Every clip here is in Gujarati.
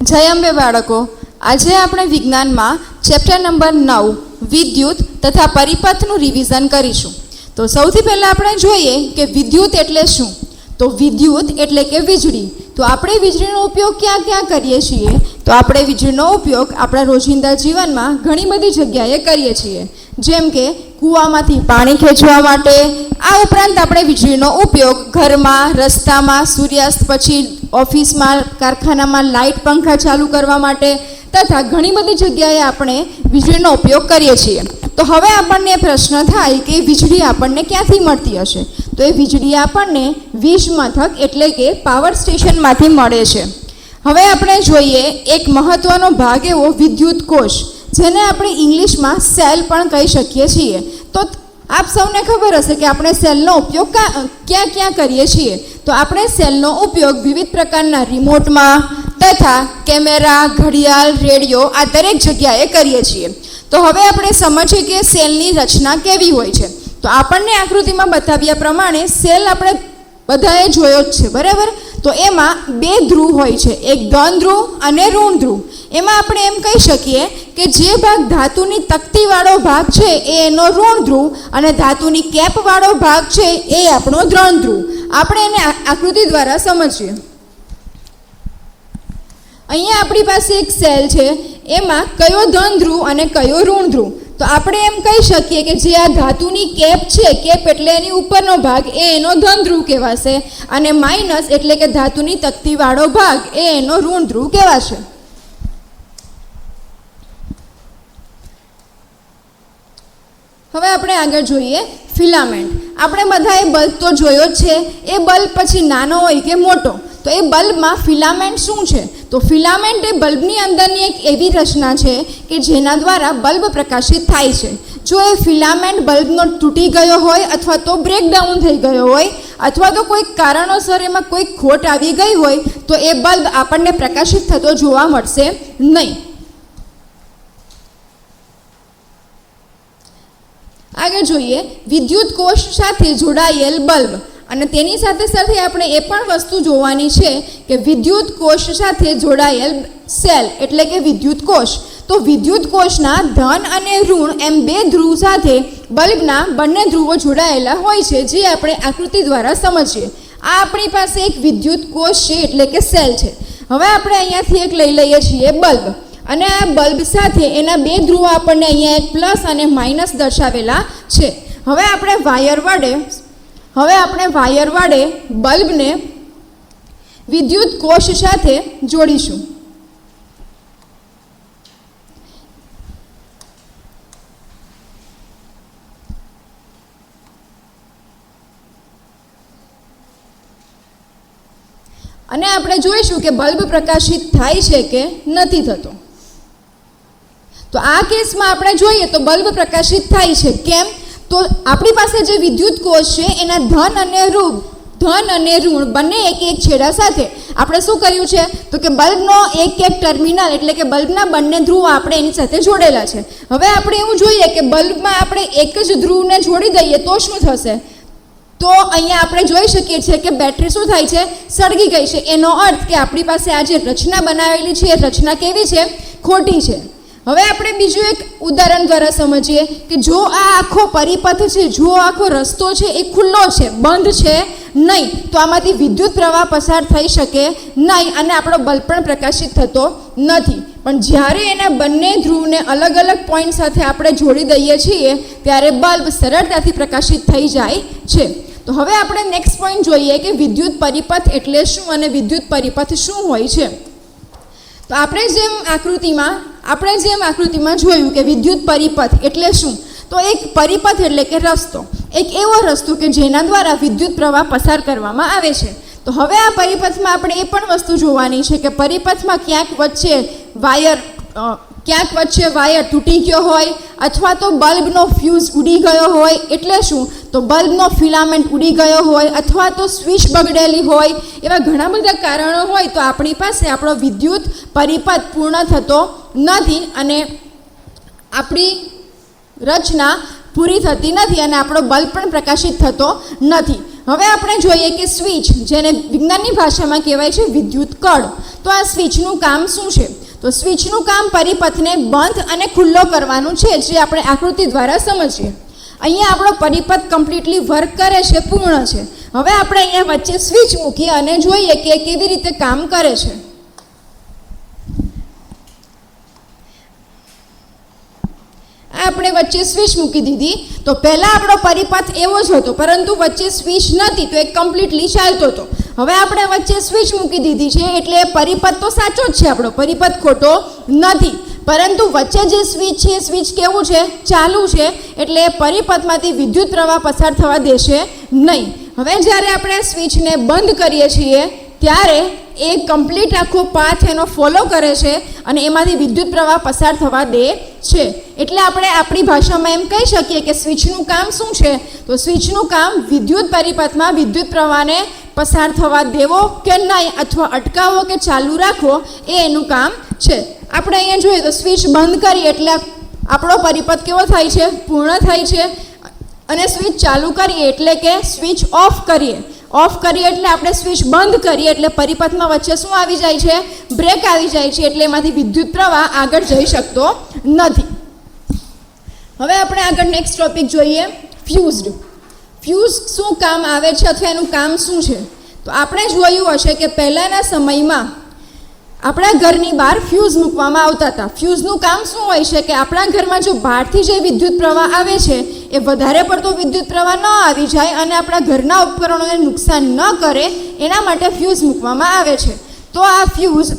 જય અંબે બાળકો, આજે આપણે વિજ્ઞાનમાં ચેપ્ટર નંબર 9 વિદ્યુત તથા પરિપથનું રિવિઝન કરીશું. તો સૌથી પહેલાં આપણે જોઈએ કે વિદ્યુત એટલે શું. તો વિદ્યુત એટલે કે વીજળી. તો આપણે વીજળીનો ઉપયોગ ક્યાં ક્યાં કરીએ છીએ? તો આપણે વીજળીનો ઉપયોગ આપણા રોજિંદા જીવનમાં ઘણી બધી જગ્યાએ કરીએ છીએ, જેમ કે કૂવામાંથી પાણી ખેંચવા માટે. આ ઉપરાંત આપણે વીજળીનો ઉપયોગ ઘરમાં, રસ્તામાં, સૂર્યાસ્ત પછી ઓફિસમાં, કારખાનામાં લાઇટ પંખા ચાલુ કરવા માટે તથા ઘણી બધી જગ્યાએ આપણે વીજળીનો ઉપયોગ કરીએ છીએ. તો હવે આપણને પ્રશ્ન થાય કે વીજળી આપણને ક્યાંથી મળતી હશે? તો એ વીજળી આપણને વીજ મથક એટલે કે પાવર સ્ટેશનમાંથી મળે છે. હવે આપણે જોઈએ એક મહત્ત્વનો ભાગ એવો વિદ્યુત કોષ, જેને આપણે ઇંગ્લિશમાં સેલ પણ કહી શકીએ છીએ. તો આપ સૌને ખબર હશે કે આપણે સેલનો ઉપયોગ ક્યાં ક્યાં કરીએ છીએ. તો આપણે સેલનો ઉપયોગ વિવિધ પ્રકારના રિમોટમાં તથા કેમેરા, ઘડિયાળ, રેડિયો આ દરેક જગ્યાએ કરીએ છીએ. તો હવે આપણે સમજીએ કે સેલની રચના કેવી હોય છે. તો આપણને આકૃતિમાં બતાવ્યા પ્રમાણે સેલ આપણે બધાએ જોયો જ છે, બરાબર. તો એમાં બે ધ્રુવ હોય છે, એક ધન ધ્રુવ અને ઋણ ધ્રુવ. એમાં આપણે એમ કહી શકીએ કે જે ભાગ ધાતુની તકતીવાળો ભાગ છે એ એનો ઋણ ધ્રુવ અને ધાતુની કેપવાળો ભાગ છે એ આપણો ધન ધ્રુવ. આપણે એને આકૃતિ દ્વારા સમજીએ. અહીંયા આપણી પાસે એક સેલ છે, એમાં કયો ધન ધ્રુવ અને કયો ઋણ ધ્રુવ. તો આપણે એમ કહી શકીએ કે જે આ ધાતુની કેપ છે, કેપ એટલે એની ઉપરનો ભાગ, એ એનો ધન ધ્રુવ કહેવાશે અને માઇનસ એટલે કે ધાતુની તકતીવાળો ભાગ એ એનો ઋણ ધ્રુવ કહેવાશે. હવે આપણે આગળ જોઈએ ફિલામેન્ટ. આપણે બધાએ બલ્બ તો જોયો જ છે. એ બલ્બ પછી નાનો હોય કે મોટો, તો એ બલ્બમાં ફિલામેન્ટ શું છે? તો ફિલામેન્ટ એ બલ્બની અંદરની એક એવી રચના છે કે જેના દ્વારા બલ્બ પ્રકાશિત થાય છે. જો એ ફિલામેન્ટ બલ્બનો તૂટી ગયો હોય અથવા તો બ્રેકડાઉન થઈ ગયો હોય અથવા તો કોઈક કારણોસર એમાં કોઈક ખોટ આવી ગઈ હોય તો એ બલ્બ આપણને પ્રકાશિત થતો જોવા મળશે નહીં. આગળ જોઈએ વિદ્યુત કોષ સાથે જોડાયેલ બલ્બ. અને તેની સાથે સાથે આપણે એ પણ વસ્તુ જોવાની છે કે વિદ્યુત કોષ સાથે જોડાયેલ સેલ એટલે કે વિદ્યુત કોષ. તો વિદ્યુત કોષના ધન અને ઋણ એમ બે ધ્રુવ સાથે બલ્બના બંને ધ્રુવો જોડાયેલા હોય છે, જે આપણે આકૃતિ દ્વારા સમજીએ. આ આપણી પાસે એક વિદ્યુત કોષ છે એટલે કે સેલ છે. હવે આપણે અહીંયાથી એક લઈ લઈએ છીએ બલ્બ, અને આ બલ્બ સાથે એના બે ધ્રુવો આપણને અહીંયા એક પ્લસ અને માઇનસ દર્શાવેલા છે. હવે આપણે વાયર વડે બલ્બને વિદ્યુત કોષ સાથે જોડીશું. અને આપણે જોઈશું કે બલ્બ પ્રકાશિત થાય છે કે નથી થતો. તો આ કેસમાં આપણે જોઈએ તો બલ્બ પ્રકાશિત થાય છે. કેમ? તો આપણી પાસે જે વિદ્યુત કોષ છે એના ધન અને ઋણ બંને એક એક છેડા સાથે આપણે શું કર્યું છે? તો કે બલ્બનો એક એક ટર્મિનલ એટલે કે બલ્બના બંને ધ્રુવો આપણે એની સાથે જોડેલા છે. હવે આપણે એવું જોઈએ કે બલ્બમાં આપણે એક જ ધ્રુવને જોડી દઈએ તો શું થશે? તો અહીંયા આપણે જોઈ શકીએ છીએ કે બેટરી શું થાય છે? સળગી ગઈ છે. એનો અર્થ કે આપણી પાસે આ જે રચના બનાવેલી છે એ રચના કેવી છે? ખોટી છે. હવે આપણે બીજું એક ઉદાહરણ દ્વારા સમજીએ કે જો આ આખો પરિપથ છે, જો આખો રસ્તો છે એ ખુલ્લો છે, બંધ છે નહીં, તો આમાંથી વિદ્યુત પ્રવાહ પસાર થઈ શકે નહીં અને આપણો બલ્બ પણ પ્રકાશિત થતો નથી. પણ જ્યારે એના બંને ધ્રુવને અલગ અલગ પોઈન્ટ સાથે આપણે જોડી દઈએ છીએ ત્યારે બલ્બ સરળતાથી પ્રકાશિત થઈ જાય છે. તો હવે આપણે નેક્સ્ટ પોઈન્ટ જોઈએ કે વિદ્યુત પરિપથ એટલે શું અને વિદ્યુત પરિપથ શું હોય છે. તો આપણે જેમ આકૃતિમાં જોયું કે વિદ્યુત પરિપથ એટલે શું? તો એક પરિપથ એટલે કે રસ્તો, એક એવો રસ્તો કે જેના દ્વારા વિદ્યુત પ્રવાહ પસાર કરવામાં આવે છે. તો હવે આ પરિપથમાં આપણે એ પણ વસ્તુ જોવાની છે કે પરિપથમાં ક્યાંક વચ્ચે વાયર તૂટી ગયો હોય અથવા તો બલ્બનો ફ્યુઝ ઉડી ગયો હોય. એટલે શું? તો બલ્બનો ફિલામેન્ટ ઉડી ગયો હોય અથવા તો સ્વિચ બગડેલી હોય. એવા ઘણા બધા કારણો હોય તો આપણી પાસે આપણો વિદ્યુત પરિપથ પૂર્ણ થતો નથી અને આપણી રચના પૂરી થતી નથી અને આપણો બલ્બ પણ પ્રકાશિત થતો નથી. હવે આપણે જોઈએ કે સ્વિચ, જેને વિજ્ઞાનની ભાષામાં કહેવાય છે વિદ્યુત કળ. તો આ સ્વિચનું કામ શું છે? તો સ્વિચનું કામ પરિપથને બંધ અને ખુલ્લો કરવાનું છે, જે આપણે આકૃતિ દ્વારા સમજીએ. અહીંયા આપણો પરિપથ કમ્પ્લીટલી વર્ક કરે છે, પૂર્ણ છે. હવે આપણે અહીંયા વચ્ચે સ્વિચ મૂકીએ અને જોઈએ કે કેવી રીતે કામ કરે છે. આપણે વચ્ચે સ્વિચ મૂકી દીધી. તો પહેલા આપણો પરિપથ એવો જ હતો, પરંતુ વચ્ચે સ્વિચ નહોતી, તો એ કમ્પ્લીટલી ચાલતો હતો. હવે આપણે વચ્ચે સ્વિચ મૂકી દીધી છે, એટલે પરિપથ તો સાચો જ છે, આપણો પરિપથ ખોટો નથી. પરંતુ વચ્ચે જે સ્વિચ છે, સ્વિચ કેવું છે? ચાલુ છે, એટલે પરિપથમાંથી વિદ્યુત પ્રવાહ પસાર થવા દેશે નહીં. હવે જ્યારે આપણે સ્વિચને બંધ કરીએ છીએ ત્યારે એ કમ્પ્લીટ આખો પાથ એનો ફોલો કરે છે અને એમાંથી વિદ્યુત પ્રવાહ પસાર થવા દે છે. એટલે આપણે આપણી ભાષામાં એમ કહી શકીએ કે સ્વિચનું કામ શું છે? તો સ્વિચનું કામ વિદ્યુત પરિપથમાં વિદ્યુત પ્રવાહને પસાર થવા દેવો કે નહીં, અથવા અટકાવવો કે ચાલુ રાખવો, એ એનું કામ છે. આપણે અહીંયા જોઈએ તો સ્વિચ બંધ કરીએ એટલે આપણો પરિપથ કેવો થાય છે? પૂર્ણ થાય છે. અને સ્વિચ ચાલુ કરીએ એટલે કે સ્વિચ ઓફ કરીએ એટલે આપણે સ્વિચ બંધ કરીએ એટલે પરિપથમાં વચ્ચે શું આવી જાય છે? બ્રેક આવી જાય છે, એટલે એમાંથી વિદ્યુત પ્રવાહ આગળ જઈ શકતો નથી. હવે આપણે આગળ નેક્સ્ટ ટોપિક જોઈએ, ફ્યુઝડ. ફ્યુઝ શું કામ આવે છે અથવા એનું કામ શું છે? તો આપણે જોયું હશે કે પહેલાંના સમયમાં આપણા ઘરની બહાર ફ્યુઝ મૂકવામાં આવતા હતા. ફ્યુઝનું કામ શું હોય છે કે આપણા ઘરમાં જો બહારથી જે વિદ્યુત પ્રવાહ આવે છે એ વધારે પડતો વિદ્યુત પ્રવાહ ન આવી જાય અને આપણા ઘરના ઉપકરણોને નુકસાન ન કરે, એના માટે ફ્યુઝ મૂકવામાં આવે છે. તો આ ફ્યુઝ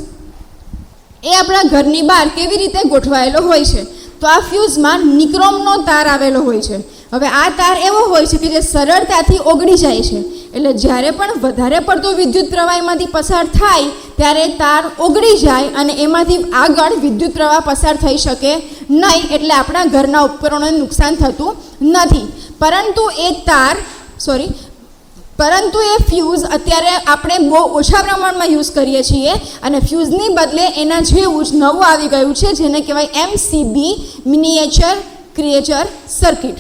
એ આપણા ઘરની બહાર કેવી રીતે ગોઠવાયેલો હોય છે? તો આ ફ્યુઝમાં નિક્રોમનો તાર આવેલો હોય છે. હવે આ તાર એવો હોય છે કે જે સરળતાથી ઓગળી જાય છે, એટલે જ્યારે પણ વધારે પડતો વિદ્યુત પ્રવાહ એમાંથી પસાર થાય ત્યારે તાર ઓગળી જાય અને એમાંથી આગળ વિદ્યુત પ્રવાહ પસાર થઈ શકે નહીં, એટલે આપણા ઘરના ઉપકરણોને નુકસાન થતું નથી. પરંતુ એ ફ્યુઝ અત્યારે આપણે બહુ ઓછા પ્રમાણમાં યુઝ કરીએ છીએ અને ફ્યુઝની બદલે એના જેવું જ નવું આવી ગયું છે, જેને કહેવાય MCB, મિનિએચર ક્રિએચર સર્કિટ.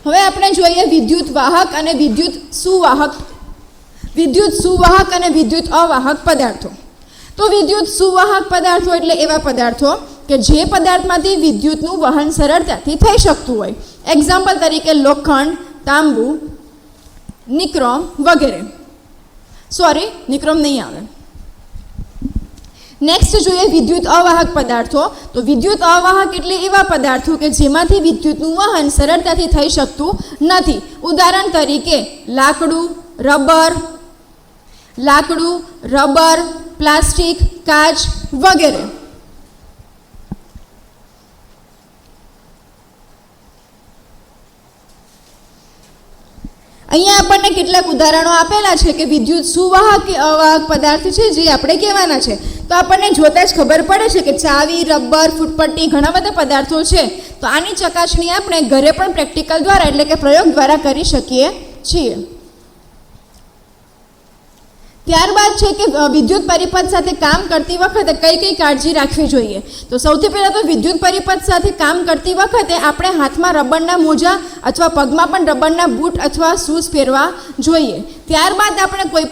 હવે આપણે જોઈએ વિદ્યુત વાહક અને વિદ્યુત સુવાહક અને વિદ્યુત અવાહક પદાર્થો. તો વિદ્યુત સુવાહક પદાર્થો એટલે એવા પદાર્થો કે જે પદાર્થમાંથી વિદ્યુતનું વહન સરળતાથી થઈ શકતું હોય. એક્ઝામ્પલ તરીકે લોખંડ, તાંબુ, નિક્રોમ વગેરે. નિક્રોમ નહીં આવે. નેક્સ્ટ જોઈએ વિદ્યુત અવાહક પદાર્થો. તો વિદ્યુત અવાહક એટલે એવા પદાર્થો કે જેમાંથી વિદ્યુતનું વહન સરળતાથી થઈ શકતું નથી. ઉદાહરણ તરીકે લાકડું, રબર, પ્લાસ્ટિક, કાચ વગેરે. અહીંયા આપણને કેટલાક ઉદાહરણો આપેલા છે કે વિદ્યુત સુવાહક કે અવાહક પદાર્થ છે જે આપણે કહેવાના છે. તો આપણને જોતાં જ ખબર પડે છે કે ચાવી, રબર, ફૂટપટ્ટી ઘણા બધા પદાર્થો છે. તો આની ચકાસણી આપણે ઘરે પણ પ્રેક્ટિકલ દ્વારા એટલે કે પ્રયોગ દ્વારા કરી શકીએ છીએ. ત્યારબાદ છે કે વિદ્યુત પરિપથ સાથે કામ કરતી વખતે કઈ કઈ કાળજી રાખવી જોઈએ? તો સૌથી પહેલાં તો વિદ્યુત પરિપથ સાથે કામ કરતી વખતે આપણે હાથમાં રબરના મોજા અથવા પગમાં પણ રબરના બૂટ અથવા શૂઝ પહેરવા જોઈએ. ત્યારબાદ આપણે કોઈ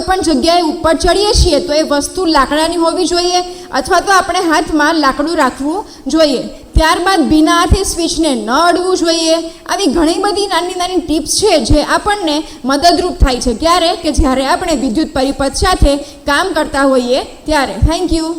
પણ જગ્યાએ ઉપર ચડીએ છીએ તો એ વસ્તુ લાકડાની હોવી જોઈએ અથવા તો આપણે હાથમાં લાકડું રાખવું જોઈએ. ત્યારબાદ ભીના હાથે સ્વિચને ન અડવું જોઈએ. આવી ઘણી બધી નાની નાની ટિપ્સ છે જે આપણને મદદરૂપ થાય છે. ક્યારે? કે જ્યારે આપણે વિદ્યુત પરિપથ સાથે કામ કરતા હોઈએ ત્યારે. Thank you.